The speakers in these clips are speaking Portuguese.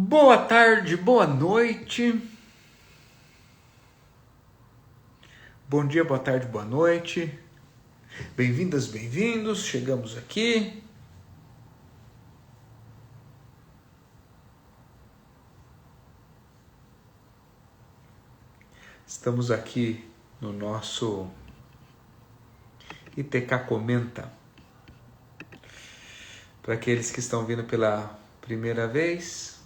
Boa tarde, boa noite. Bom dia, boa tarde, boa noite. Bem-vindas, bem-vindos. Chegamos aqui. Estamos aqui no nosso ITK Comenta. Para aqueles que estão vindo pela primeira vez,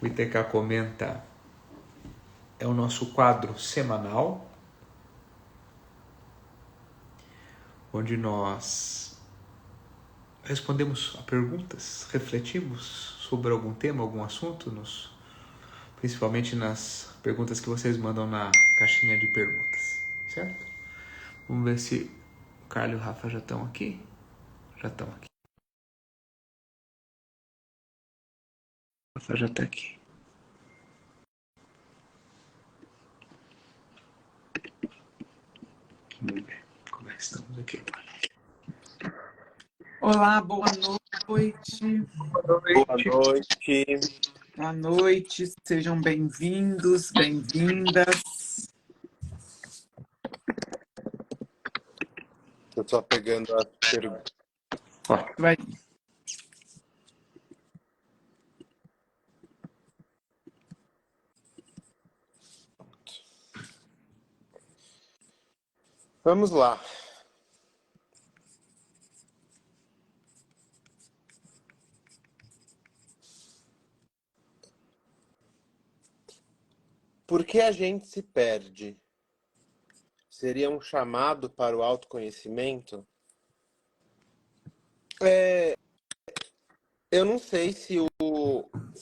o ITK Comenta é o nosso quadro semanal, onde nós respondemos a perguntas, refletimos sobre algum tema, algum assunto, principalmente nas perguntas que vocês mandam na caixinha de perguntas, certo? Vamos ver se o Carlos e o Rafa já estão aqui. Já estão aqui. O Rafa já está aqui. Vamos ver como é que estamos aqui. Olá, boa noite. Boa noite. Boa noite, sejam bem-vindos, bem-vindas. Estou só pegando a pergunta. Vai. Vamos lá. Por que a gente se perde? Seria um chamado para o autoconhecimento? Eu não sei se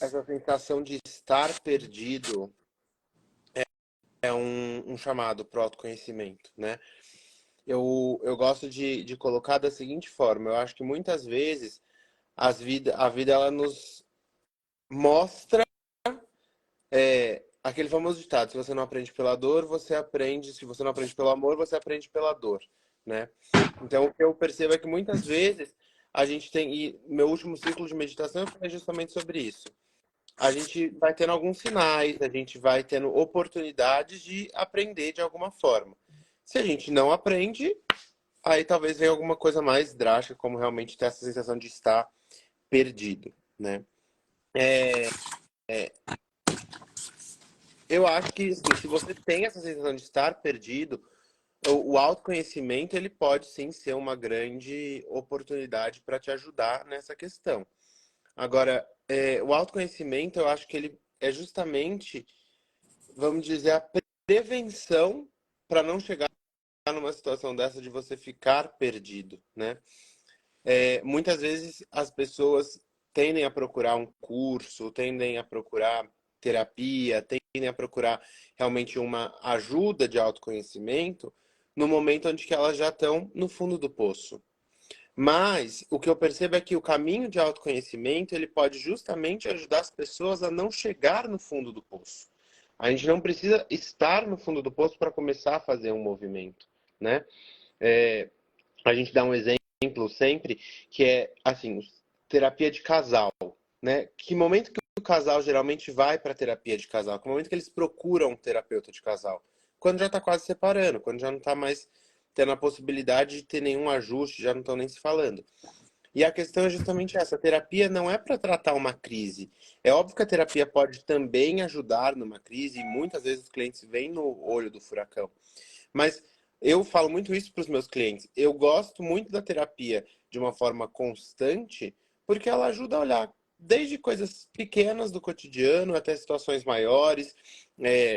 essa sensação de estar perdido é um chamado para o autoconhecimento, né? Eu gosto de colocar da seguinte forma. Eu acho que muitas vezes a vida ela nos mostra aquele famoso ditado: se você não aprende pela dor, você aprende. Se você não aprende pelo amor, você aprende pela dor, né? Então, o que eu percebo é que muitas vezes a gente tem... E meu último ciclo de meditação foi justamente sobre isso. A gente vai tendo alguns sinais, a gente vai tendo oportunidades de aprender de alguma forma. Se a gente não aprende, aí talvez venha alguma coisa mais drástica, como realmente ter essa sensação de estar perdido, né? Eu acho que assim, se você tem essa sensação de estar perdido, o autoconhecimento ele pode sim ser uma grande oportunidade para te ajudar nessa questão. Agora, o autoconhecimento, eu acho que ele é justamente, vamos dizer, a prevenção para não chegar numa situação dessa de você ficar perdido, né? Muitas vezes as pessoas tendem a procurar um curso, tendem a procurar terapia, tendem a procurar realmente uma ajuda de autoconhecimento no momento onde que elas já estão no fundo do poço. Mas o que eu percebo é que o caminho de autoconhecimento ele pode justamente ajudar as pessoas a não chegar no fundo do poço. A gente não precisa estar no fundo do poço para começar a fazer um movimento, né? A gente dá um exemplo sempre que é assim, terapia de casal, né? Que momento que o casal geralmente vai para terapia de casal? Que momento que eles procuram um terapeuta de casal? Quando já está quase separando, quando já não está mais tendo a possibilidade de ter nenhum ajuste, já não estão nem se falando. E a questão é justamente essa: a terapia não é para tratar uma crise. É óbvio que a terapia pode também ajudar numa crise, e muitas vezes os clientes vêm no olho do furacão. Mas eu falo muito isso para os meus clientes. Eu gosto muito da terapia de uma forma constante, porque ela ajuda a olhar desde coisas pequenas do cotidiano até situações maiores,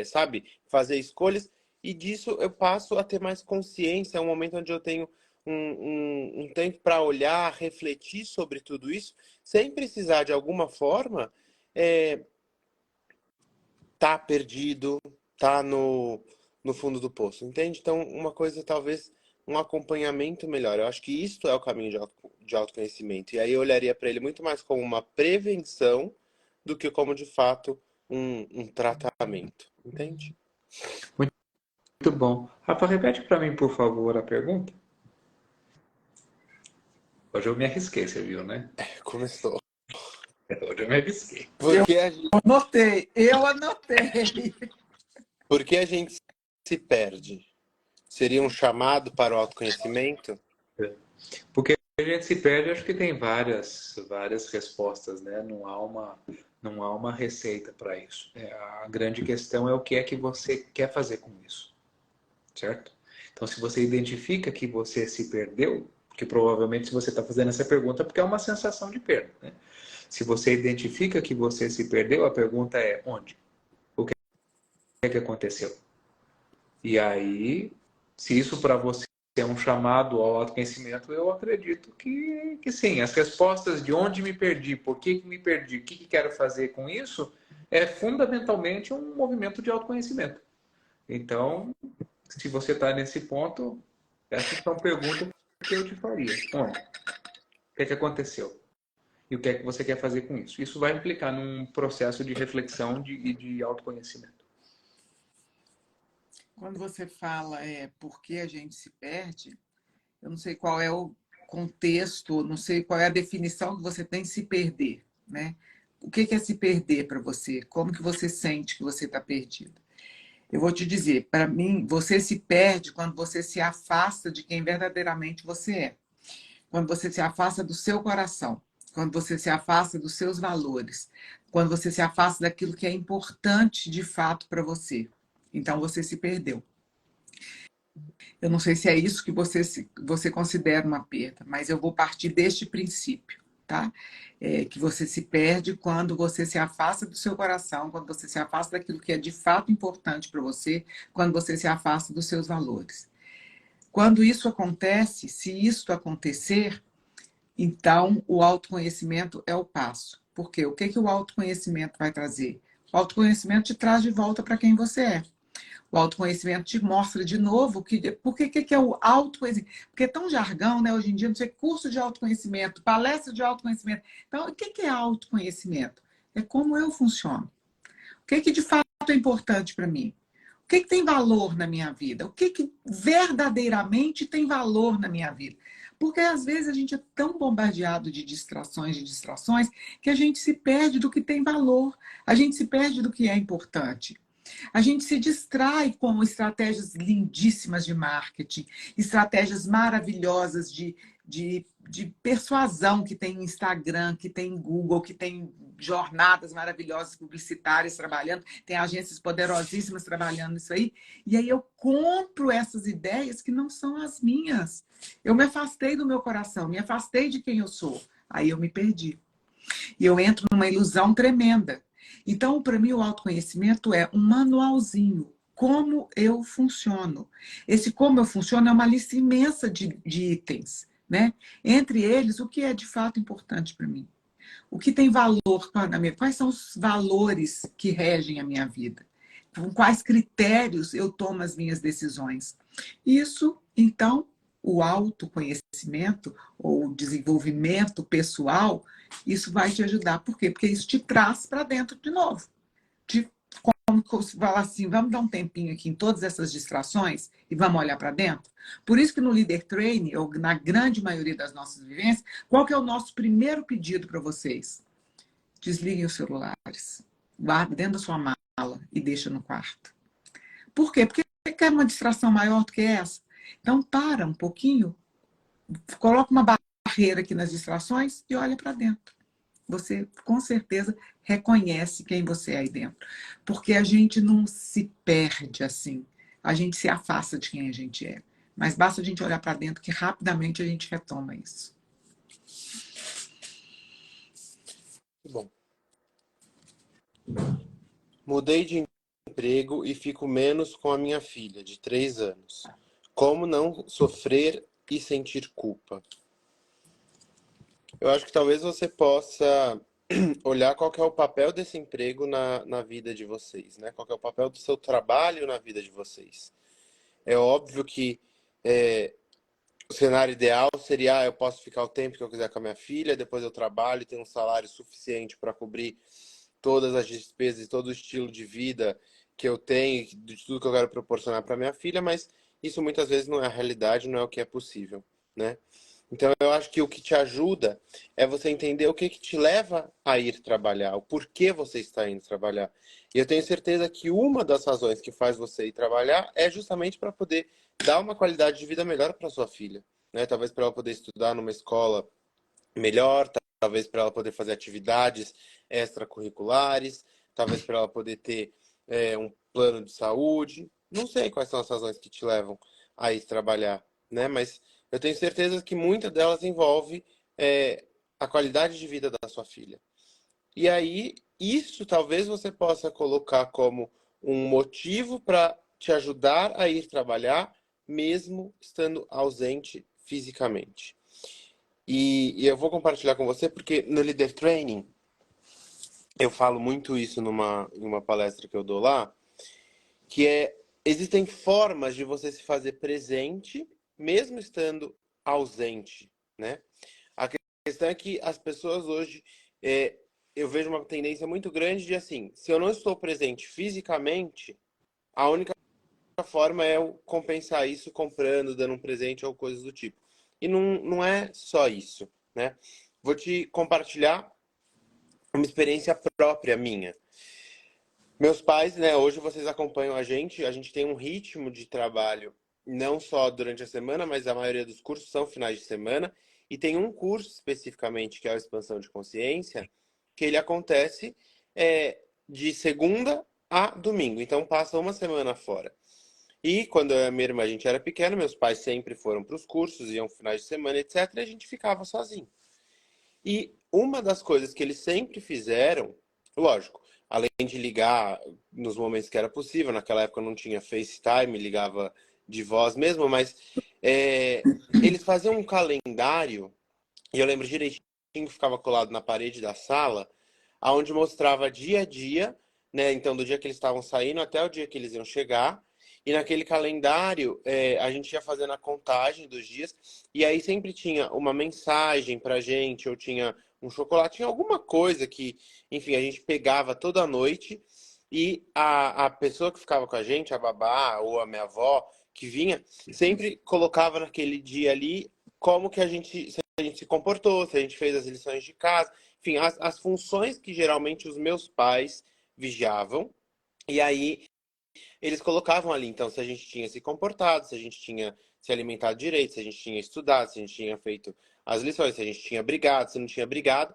sabe? Fazer escolhas. E disso eu passo a ter mais consciência. É um momento onde eu tenho um tempo para olhar, refletir sobre tudo isso, sem precisar, de alguma forma, tá perdido, tá no fundo do poço, entende? Então, uma coisa, talvez, um acompanhamento melhor. Eu acho que isto é o caminho de autoconhecimento. E aí eu olharia para ele muito mais como uma prevenção do que como, de fato, um tratamento, entende? Muito bom. Rafa, repete para mim, por favor, a pergunta. Hoje eu me arrisquei, você viu, né? Começou. Hoje eu me arrisquei. Eu anotei. Por que a gente se perde? Seria um chamado para o autoconhecimento? Porque a gente se perde, acho que tem várias respostas, né? Não há uma receita para isso. A grande questão é o que é que você quer fazer com isso, certo? Então, se você identifica que você se perdeu, porque provavelmente se você está fazendo essa pergunta, é porque é uma sensação de perda, né? Se você identifica que você se perdeu, a pergunta é onde? O que é que aconteceu? E aí, se isso para você é um chamado ao autoconhecimento, eu acredito que sim. As respostas de onde me perdi, por que me perdi, o que quero fazer com isso, é fundamentalmente um movimento de autoconhecimento. Então, se você está nesse ponto, essas são perguntas que eu te faria. Onde? O que é que aconteceu? E o que é que você quer fazer com isso? Isso vai implicar num processo de reflexão e de autoconhecimento. Quando você fala por que a gente se perde, eu não sei qual é o contexto, não sei qual é a definição que você tem de se perder, né? O que é se perder para você? Como que você sente que você está perdido? Eu vou te dizer, para mim, você se perde quando você se afasta de quem verdadeiramente você é. Quando você se afasta do seu coração, quando você se afasta dos seus valores, quando você se afasta daquilo que é importante de fato para você. Então você se perdeu. Eu não sei se é isso que você considera uma perda, mas eu vou partir deste princípio, tá? Que você se perde quando você se afasta do seu coração, quando você se afasta daquilo que é de fato importante para você, quando você se afasta dos seus valores. Quando isso acontece, se isso acontecer, então o autoconhecimento é o passo. Por quê? O que o autoconhecimento vai trazer? O autoconhecimento te traz de volta para quem você é. O autoconhecimento te mostra de novo que é o autoconhecimento. Porque é tão jargão, né? Hoje em dia, não sei, curso de autoconhecimento, palestra de autoconhecimento. Então, o que é autoconhecimento? É como eu funciono. O que de fato é importante para mim? O que tem valor na minha vida? O que verdadeiramente tem valor na minha vida? Porque às vezes a gente é tão bombardeado de distrações, que a gente se perde do que tem valor, a gente se perde do que é importante. A gente se distrai com estratégias lindíssimas de marketing, estratégias maravilhosas de persuasão que tem Instagram, que tem Google, que tem jornadas maravilhosas publicitárias trabalhando, tem agências poderosíssimas trabalhando nisso aí. E aí eu compro essas ideias que não são as minhas. Eu me afastei do meu coração, me afastei de quem eu sou. Aí eu me perdi. E eu entro numa ilusão tremenda. Então, para mim, o autoconhecimento é um manualzinho. Como eu funciono. Esse como eu funciono é uma lista imensa de itens, né? Entre eles, o que é de fato importante para mim? O que tem valor para mim? Quais são os valores que regem a minha vida? Com quais critérios eu tomo as minhas decisões? Isso, então, o autoconhecimento ou o desenvolvimento pessoal, isso vai te ajudar. Por quê? Porque isso te traz para dentro de novo. Como se fala assim, vamos dar um tempinho aqui em todas essas distrações e vamos olhar para dentro? Por isso que no Leader Training, ou na grande maioria das nossas vivências, qual que é o nosso primeiro pedido para vocês? Desliguem os celulares, guarda dentro da sua mala e deixa no quarto. Por quê? Porque você quer uma distração maior do que essa? Então para um pouquinho, coloca uma barreira aqui nas distrações e olha para dentro. Você, com certeza, reconhece quem você é aí dentro. Porque a gente não se perde assim. A gente se afasta de quem a gente é. Mas basta a gente olhar para dentro que rapidamente a gente retoma isso. Bom. Mudei de emprego e fico menos com a minha filha, de 3 anos. Como não sofrer e sentir culpa? Eu acho que talvez você possa olhar qual que é o papel desse emprego na vida de vocês, né? Qual que é o papel do seu trabalho na vida de vocês. É óbvio que o cenário ideal seria, eu posso ficar o tempo que eu quiser com a minha filha, depois eu trabalho e tenho um salário suficiente para cobrir todas as despesas e todo o estilo de vida que eu tenho, de tudo que eu quero proporcionar para minha filha, mas isso muitas vezes não é a realidade, não é o que é possível, né? Então, eu acho que o que te ajuda é você entender o que que te leva a ir trabalhar, o porquê você está indo trabalhar. E eu tenho certeza que uma das razões que faz você ir trabalhar é justamente para poder dar uma qualidade de vida melhor para sua filha, né? Talvez para ela poder estudar numa escola melhor, talvez para ela poder fazer atividades extracurriculares, talvez para ela poder ter um plano de saúde. Não sei quais são as razões que te levam a ir trabalhar, né? Mas eu tenho certeza que muitas delas envolve a qualidade de vida da sua filha. E aí, isso talvez você possa colocar como um motivo para te ajudar a ir trabalhar, mesmo estando ausente fisicamente. E eu vou compartilhar com você porque no Leader Training eu falo muito isso em uma palestra que eu dou lá, que existem formas de você se fazer presente mesmo estando ausente, né? A questão é que as pessoas hoje, eu vejo uma tendência muito grande de assim, se eu não estou presente fisicamente, a única forma é eu compensar isso comprando, dando um presente ou coisas do tipo. E não é só isso, né? Vou te compartilhar uma experiência própria minha. Meus pais, né, hoje vocês acompanham a gente tem um ritmo de trabalho não só durante a semana, mas a maioria dos cursos são finais de semana, e tem um curso especificamente que é a expansão de consciência, que ele acontece de segunda a domingo, então passa uma semana fora. E quando eu e a minha irmã a gente era pequeno, meus pais sempre foram para os cursos, iam finais de semana, etc, e a gente ficava sozinho. E uma das coisas que eles sempre fizeram, lógico, além de ligar nos momentos que era possível, naquela época não tinha FaceTime, ligava de voz mesmo, mas eles faziam um calendário, e eu lembro direitinho que ficava colado na parede da sala, onde mostrava dia a dia, né? Então, do dia que eles estavam saindo até o dia que eles iam chegar. E naquele calendário, a gente ia fazendo a contagem dos dias. E aí sempre tinha uma mensagem pra gente, ou tinha um chocolate, tinha alguma coisa que, enfim, a gente pegava toda noite. E a pessoa que ficava com a gente, a babá ou a minha avó, que vinha, sempre colocava naquele dia ali como que se a gente se comportou, se a gente fez as lições de casa, enfim, as funções que geralmente os meus pais vigiavam. E aí eles colocavam ali, então, se a gente tinha se comportado, se a gente tinha se alimentado direito, se a gente tinha estudado, se a gente tinha feito as lições, se a gente tinha brigado, se não tinha brigado,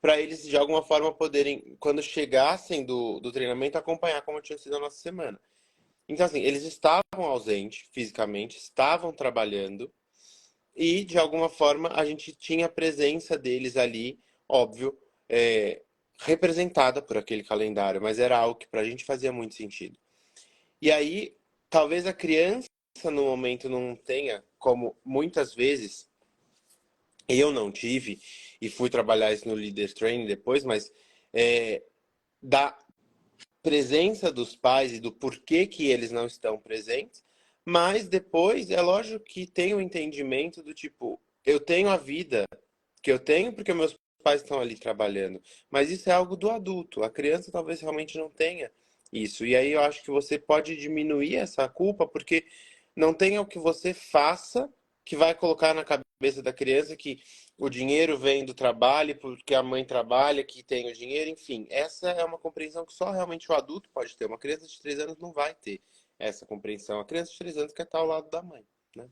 para eles de alguma forma poderem, quando chegassem do treinamento, acompanhar como tinha sido a nossa semana. Então, assim, eles estavam ausentes fisicamente, estavam trabalhando, e, de alguma forma, a gente tinha a presença deles ali, óbvio, representada por aquele calendário, mas era algo que para a gente fazia muito sentido. E aí, talvez a criança, no momento, não tenha, como muitas vezes eu não tive, e fui trabalhar isso no Leader Training depois, mas da presença dos pais e do porquê que eles não estão presentes, mas depois é lógico que tem o entendimento do tipo, eu tenho a vida que eu tenho porque meus pais estão ali trabalhando, mas isso é algo do adulto, a criança talvez realmente não tenha isso, e aí eu acho que você pode diminuir essa culpa porque não tem o que você faça que vai colocar na cabeça da criança que o dinheiro vem do trabalho, porque a mãe trabalha, que tem o dinheiro, enfim. Essa é uma compreensão que só realmente o adulto pode ter. Uma criança de 3 anos não vai ter essa compreensão. A criança de 3 anos quer estar ao lado da mãe, né?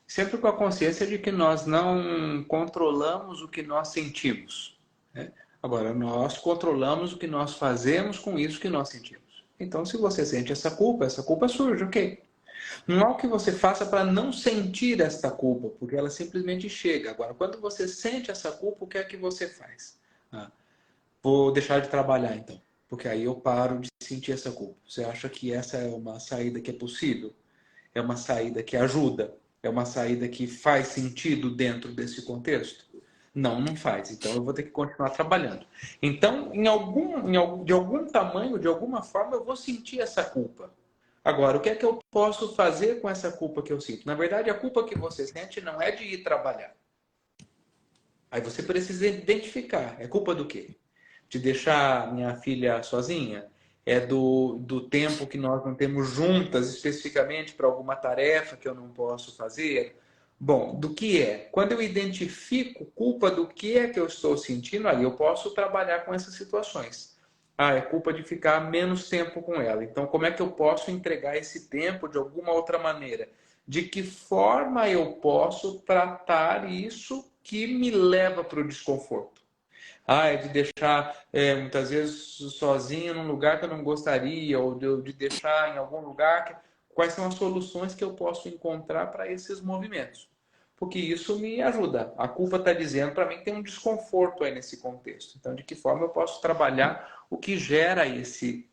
Sempre com a consciência de que nós não controlamos o que nós sentimos, né? Agora, nós controlamos o que nós fazemos com isso que nós sentimos. Então, se você sente essa culpa surge, ok? Não há o que você faça para não sentir esta culpa, porque ela simplesmente chega. Agora, quando você sente essa culpa, o que é que você faz? Vou deixar de trabalhar então, porque aí eu paro de sentir essa culpa. Você acha que essa é uma saída que é possível? É uma saída que ajuda? É uma saída que faz sentido dentro desse contexto? Não, não faz. Então eu vou ter que continuar trabalhando. Então, de algum tamanho, de alguma forma, eu vou sentir essa culpa. Agora, o que é que eu posso fazer com essa culpa que eu sinto? Na verdade, a culpa que você sente não é de ir trabalhar. Aí você precisa identificar. É culpa do quê? De deixar minha filha sozinha? É do tempo que nós não temos juntas, especificamente para alguma tarefa que eu não posso fazer? Bom, do que é? Quando eu identifico culpa do que é que eu estou sentindo, aí eu posso trabalhar com essas situações. Ah, é culpa de ficar menos tempo com ela. Então, como é que eu posso entregar esse tempo de alguma outra maneira? De que forma eu posso tratar isso que me leva para o desconforto? Ah, é de deixar muitas vezes sozinho num lugar que eu não gostaria, ou de deixar em algum lugar. Quais são as soluções que eu posso encontrar para esses movimentos? Porque isso me ajuda. A culpa está dizendo para mim que tem um desconforto aí nesse contexto. Então, de que forma eu posso trabalhar o que gera esse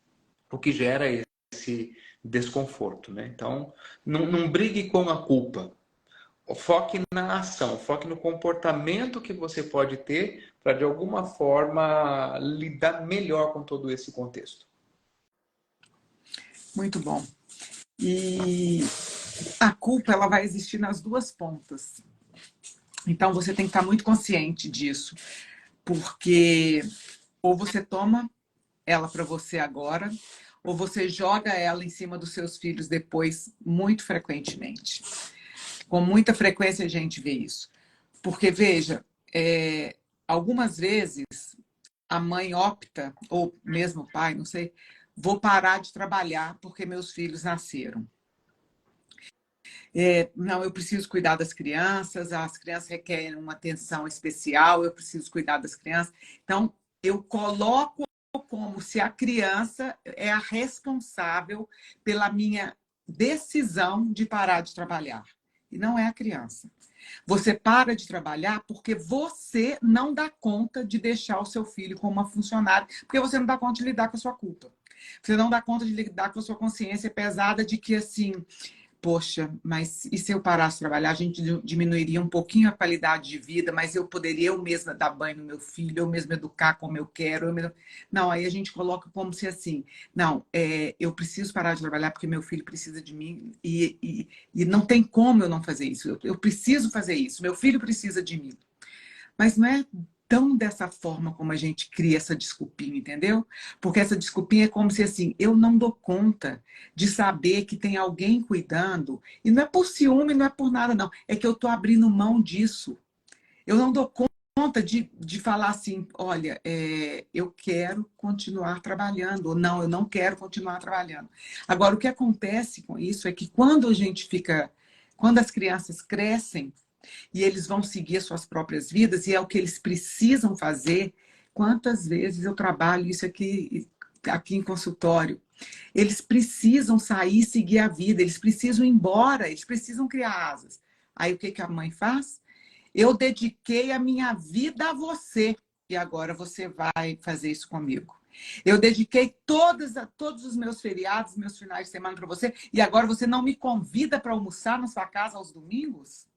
desconforto, né? Então, não brigue com a culpa. Foque na ação, foque no comportamento que você pode ter para, de alguma forma, lidar melhor com todo esse contexto. Muito bom. E a culpa, ela vai existir nas duas pontas. Então, você tem que estar muito consciente disso, porque ou você toma ela para você agora, ou você joga ela em cima dos seus filhos depois, muito frequentemente. Com muita frequência a gente vê isso. Porque, veja, algumas vezes a mãe opta, ou mesmo o pai, não sei, vou parar de trabalhar porque meus filhos nasceram. Não, eu preciso cuidar das crianças, as crianças requerem uma atenção especial, eu preciso cuidar das crianças. Então, eu coloco como se a criança é a responsável pela minha decisão de parar de trabalhar. E não é a criança. Você para de trabalhar porque você não dá conta de deixar o seu filho como uma funcionária, porque você não dá conta de lidar com a sua culpa. Você não dá conta de lidar com a sua consciência pesada de que, assim, poxa, mas e se eu parasse de trabalhar, a gente diminuiria um pouquinho a qualidade de vida, mas eu poderia eu mesma dar banho no meu filho, eu mesma educar como eu quero. Não, aí a gente coloca como se assim, não, eu preciso parar de trabalhar porque meu filho precisa de mim e não tem como eu não fazer isso. Eu preciso fazer isso, meu filho precisa de mim. Mas não é tão dessa forma como a gente cria essa desculpinha, entendeu? Porque essa desculpinha é como se assim, eu não dou conta de saber que tem alguém cuidando, e não é por ciúme, não é por nada, não. É que eu estou abrindo mão disso. Eu não dou conta de falar assim, olha, eu quero continuar trabalhando, ou não, eu não quero continuar trabalhando. Agora, o que acontece com isso é que quando as crianças crescem, e eles vão seguir as suas próprias vidas, e é o que eles precisam fazer. Quantas vezes eu trabalho isso aqui em consultório? Eles precisam sair e seguir a vida, eles precisam ir embora, eles precisam criar asas. Aí o que a mãe faz? Eu dediquei a minha vida a você, e agora você vai fazer isso comigo. Eu dediquei todos os meus feriados, meus finais de semana para você, e agora você não me convida para almoçar na sua casa aos domingos?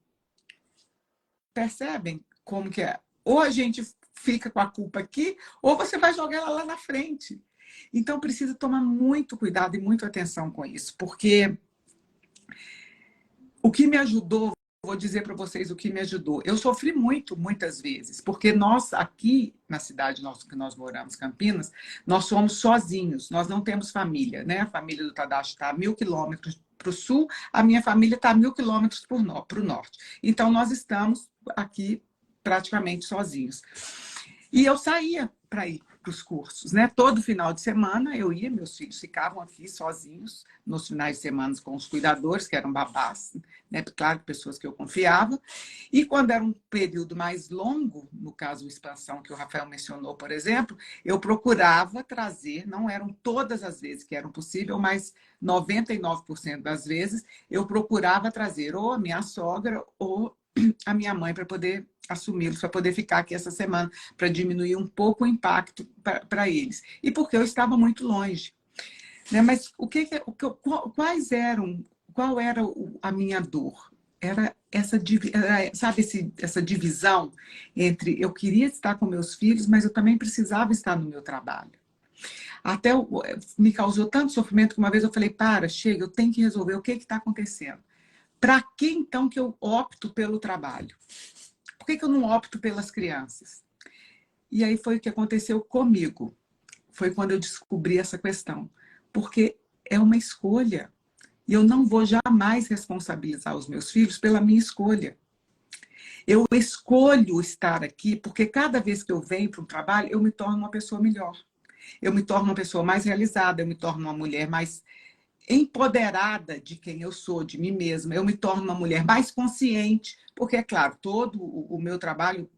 Percebem como que é? Ou a gente fica com a culpa aqui, ou você vai jogar ela lá na frente. Então, precisa tomar muito cuidado e muita atenção com isso, porque o que me ajudou, vou dizer para vocês o que me ajudou. Eu sofri muito, muitas vezes, porque nós aqui na cidade que nós moramos, Campinas, nós somos sozinhos, nós não temos família, né? A família do Tadashi está a 1.000 quilômetros para o sul, a minha família está a 1.000 quilômetros para o norte. Então, nós estamos aqui praticamente sozinhos. E eu saía para ir para os cursos, né? Todo final de semana eu ia, meus filhos ficavam aqui sozinhos, nos finais de semana com os cuidadores, que eram babás, né? Claro, pessoas que eu confiava. E quando era um período mais longo, no caso, a expansão que o Rafael mencionou, por exemplo, eu procurava trazer, não eram todas as vezes que eram possível, mas 99% das vezes, eu procurava trazer ou a minha sogra ou a minha mãe para poder assumi-los, para poder ficar aqui essa semana, para diminuir um pouco o impacto para eles. E porque eu estava muito longe. Né? Mas qual era a minha dor? Era essa divisão entre eu queria estar com meus filhos, mas eu também precisava estar no meu trabalho. Até me causou tanto sofrimento que uma vez eu falei, chega, eu tenho que resolver o que está acontecendo. Para que então que eu opto pelo trabalho? Por que eu não opto pelas crianças? E aí foi o que aconteceu comigo. foi quando eu descobri essa questão. Porque é uma escolha. E eu não vou jamais responsabilizar os meus filhos pela minha escolha. Eu escolho estar aqui porque cada vez que eu venho para um trabalho, eu me torno uma pessoa melhor. Eu me torno uma pessoa mais realizada, eu me torno uma mulher mais empoderada de quem eu sou, de mim mesma. Eu me torno uma mulher mais consciente, porque, é claro, todo o meu trabalho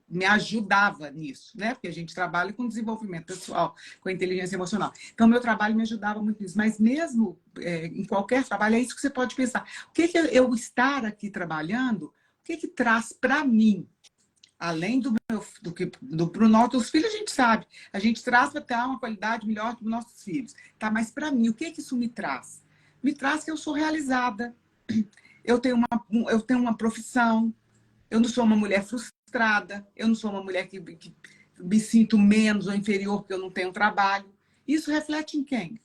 me ajudava nisso, né? Porque a gente trabalha com desenvolvimento pessoal, com inteligência emocional. Então, meu trabalho me ajudava muito nisso. Mas mesmo em qualquer trabalho, é isso que você pode pensar. O que eu estar aqui trabalhando, o que traz para mim? Além do Bruno, dos filhos, a gente sabe. A gente traz para ter uma qualidade melhor para os nossos filhos. Tá, mas para mim, o que isso me traz? Me traz que eu sou realizada. Eu tenho uma profissão. Eu não sou uma mulher frustrada. Eu não sou uma mulher que me sinto menos ou inferior porque eu não tenho trabalho. Isso reflete em quem?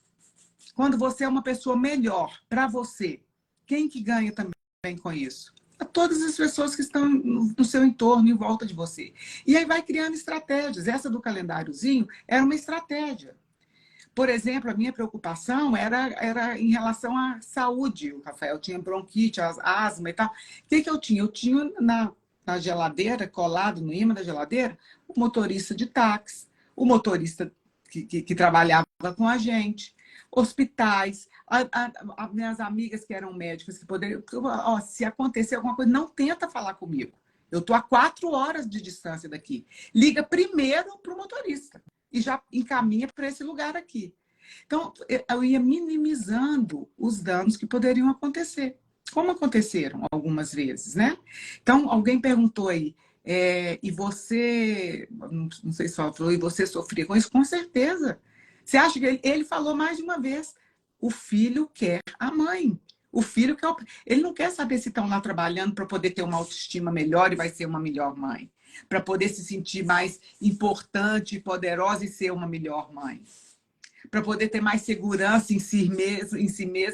Quando você é uma pessoa melhor para você, quem que ganha também com isso? A todas as pessoas que estão no seu entorno, em volta de você. E aí vai criando estratégias. Essa do calendáriozinho era uma estratégia. Por exemplo, a minha preocupação era em relação à saúde. O Rafael tinha bronquite, asma e tal. O que eu tinha? Eu tinha na geladeira, colado no imã da geladeira, o motorista de táxi, o motorista que trabalhava com a gente, hospitais, as minhas amigas que eram médicas, que poderiam... se acontecer alguma coisa, não tenta falar comigo. Eu estou a 4 horas de distância daqui. Liga primeiro para o motorista e já encaminha para esse lugar aqui. Então, eu ia minimizando os danos que poderiam acontecer, como aconteceram algumas vezes, né? Então, alguém perguntou aí, e você, não sei se falou, e você sofria com isso? Com certeza. Você acha que ele falou mais de uma vez, o filho quer a mãe. O filho quer... Ele não quer saber se estão lá trabalhando para poder ter uma autoestima melhor e vai ser uma melhor mãe. Para poder se sentir mais importante, poderosa e ser uma melhor mãe. Para poder ter mais segurança em si mesmo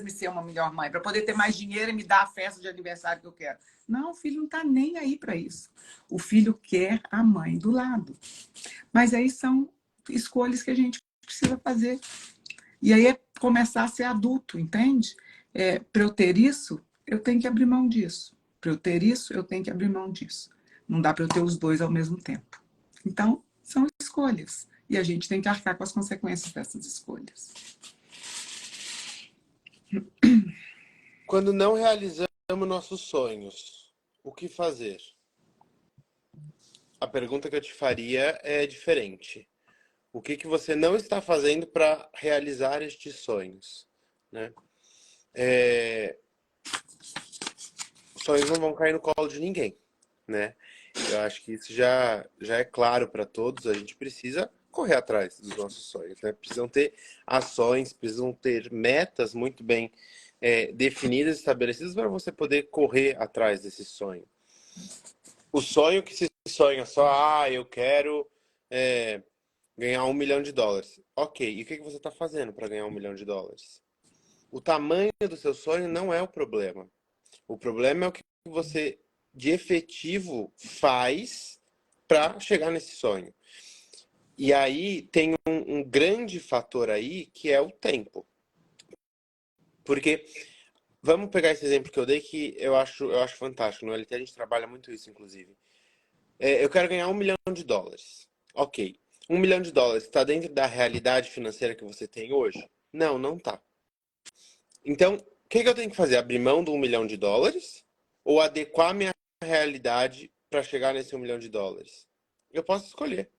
e ser uma melhor mãe. Para poder ter mais dinheiro e me dar a festa de aniversário que eu quero. Não, o filho não está nem aí para isso. O filho quer a mãe do lado. Mas aí são escolhas que a gente precisa fazer. E aí é começar a ser adulto, entende? Para eu ter isso, eu tenho que abrir mão disso. Para eu ter isso, eu tenho que abrir mão disso. Não dá para eu ter os dois ao mesmo tempo. Então, são escolhas. E a gente tem que arcar com as consequências dessas escolhas. Quando não realizamos nossos sonhos, o que fazer? A pergunta que eu te faria é diferente. O que você não está fazendo para realizar estes sonhos, né? Os sonhos não vão cair no colo de ninguém, né? Eu acho que isso já é claro para todos. A gente precisa correr atrás dos nossos sonhos, né? Precisam ter ações, precisam ter metas muito bem definidas, estabelecidas para você poder correr atrás desse sonho. O sonho que se sonha só, eu quero ganhar $1 milhão. Ok, e o que você está fazendo para ganhar $1 milhão? O tamanho do seu sonho não é o problema. O problema é o que você, de efetivo, faz para chegar nesse sonho. E aí tem um grande fator aí, que é o tempo. Porque, vamos pegar esse exemplo que eu dei, que eu acho fantástico. No LT a gente trabalha muito isso, inclusive. Eu quero ganhar $1 milhão. Ok. $1 milhão está dentro da realidade financeira que você tem hoje? Não, não está. Então, o que eu tenho que fazer? Abrir mão do $1 milhão ou adequar minha realidade para chegar nesse $1 milhão? Eu posso escolher.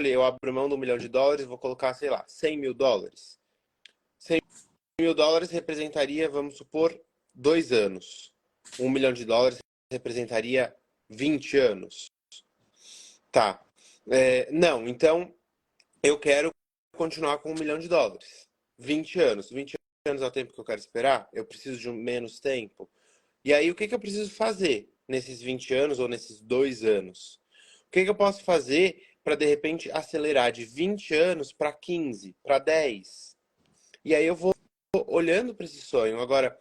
Eu abro mão do $1 milhão e vou colocar, sei lá, $100 mil. $100 mil representaria, vamos supor, 2 anos. $1 milhão representaria 20 anos. Tá. Não, então eu quero continuar com $1 milhão. 20 anos. 20 anos é o tempo que eu quero esperar? Eu preciso de menos tempo? E aí, o que eu preciso fazer nesses 20 anos ou nesses 2 anos? O que eu posso fazer para, de repente, acelerar de 20 anos para 15, para 10? E aí eu vou olhando para esse sonho. Agora,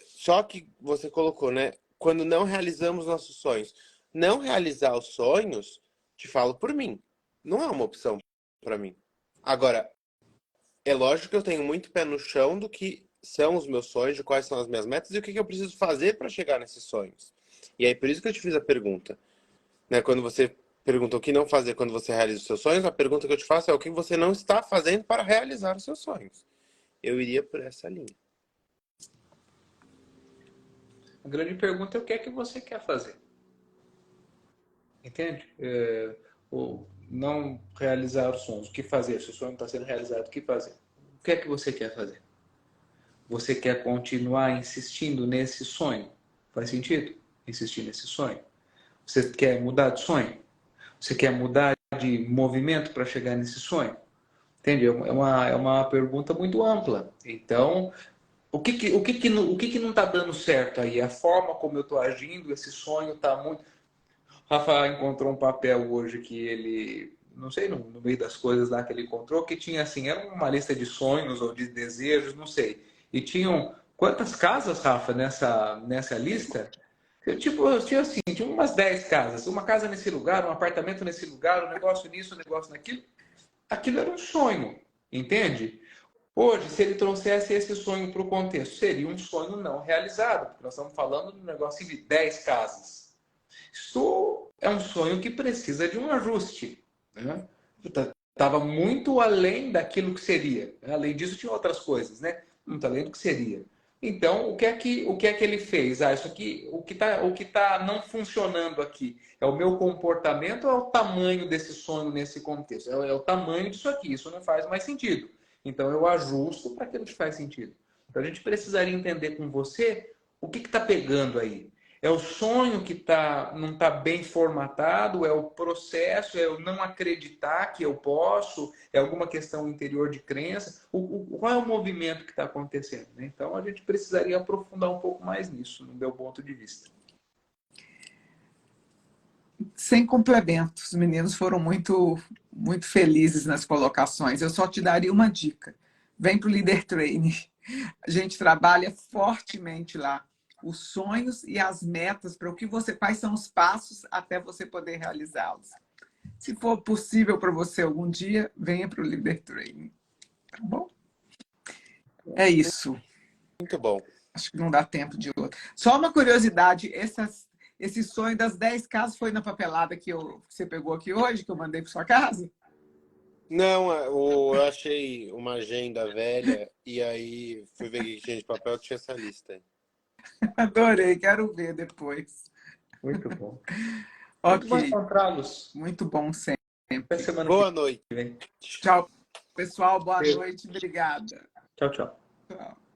só que você colocou, né? Quando não realizamos nossos sonhos. Não realizar os sonhos, te falo por mim, não é uma opção para mim. Agora, é lógico que eu tenho muito pé no chão do que são os meus sonhos, de quais são as minhas metas e o que eu preciso fazer para chegar nesses sonhos. E aí, por isso que eu te fiz a pergunta. Né? Quando você pergunta o que não fazer quando você realiza os seus sonhos, a pergunta que eu te faço é o que você não está fazendo para realizar os seus sonhos. Eu iria por essa linha. A grande pergunta é o que é que você quer fazer. Entende? Ou não realizar os sonhos. O que fazer? Se o sonho não está sendo realizado, o que fazer? O que é que você quer fazer? Você quer continuar insistindo nesse sonho? Faz sentido? Insistir nesse sonho? Você quer mudar de sonho? Você quer mudar de movimento para chegar nesse sonho? Entende? É uma pergunta muito ampla. Então, o que não está dando certo aí? A forma como eu estou agindo, esse sonho está muito... Rafa encontrou um papel hoje que ele, não sei, no meio das coisas lá que ele encontrou, que tinha assim, era uma lista de sonhos ou de desejos, não sei. E tinham quantas casas, Rafa, nessa lista? Eu tinha assim, tinha umas 10 casas. Uma casa nesse lugar, um apartamento nesse lugar, um negócio nisso, um negócio naquilo. Aquilo era um sonho, entende? Hoje, se ele trouxesse esse sonho para o contexto, seria um sonho não realizado, porque nós estamos falando de um negócio de 10 casas. Isso é um sonho que precisa de um ajuste. Né? Estava muito além daquilo que seria. Além disso, tinha outras coisas, né? Muito além do que seria. Então, o que é que ele fez? Isso aqui, o que tá não funcionando aqui é o meu comportamento ou é o tamanho desse sonho nesse contexto? É o tamanho disso aqui, isso não faz mais sentido. Então, eu ajusto para aquilo que faz sentido. Então, a gente precisaria entender com você o que está pegando aí. É o sonho que não está bem formatado, é o processo, é o não acreditar que eu posso, é alguma questão interior de crença. Qual é o movimento que está acontecendo? Né? Então, a gente precisaria aprofundar um pouco mais nisso, no meu ponto de vista. Sem complementos, os meninos foram muito, muito felizes nas colocações. Eu só te daria uma dica. Vem para o Líder Training. A gente trabalha fortemente lá os sonhos e as metas para quais são os passos até você poder realizá-los. Se for possível para você algum dia, venha para o Líder Training. Tá bom? É isso. Muito bom. Acho que não dá tempo de outro. Só uma curiosidade, esse sonho das 10 casas foi na papelada que você pegou aqui hoje, que eu mandei para sua casa? Não, eu achei uma agenda velha e aí fui ver que tinha de papel que tinha essa lista aí. Adorei, quero ver depois. Muito bom. Ok. Muito bom encontrá-los. Muito bom sempre. Até semana Boa noite. que vem. Tchau, pessoal. Boa noite. Obrigada. Tchau, tchau. Tchau.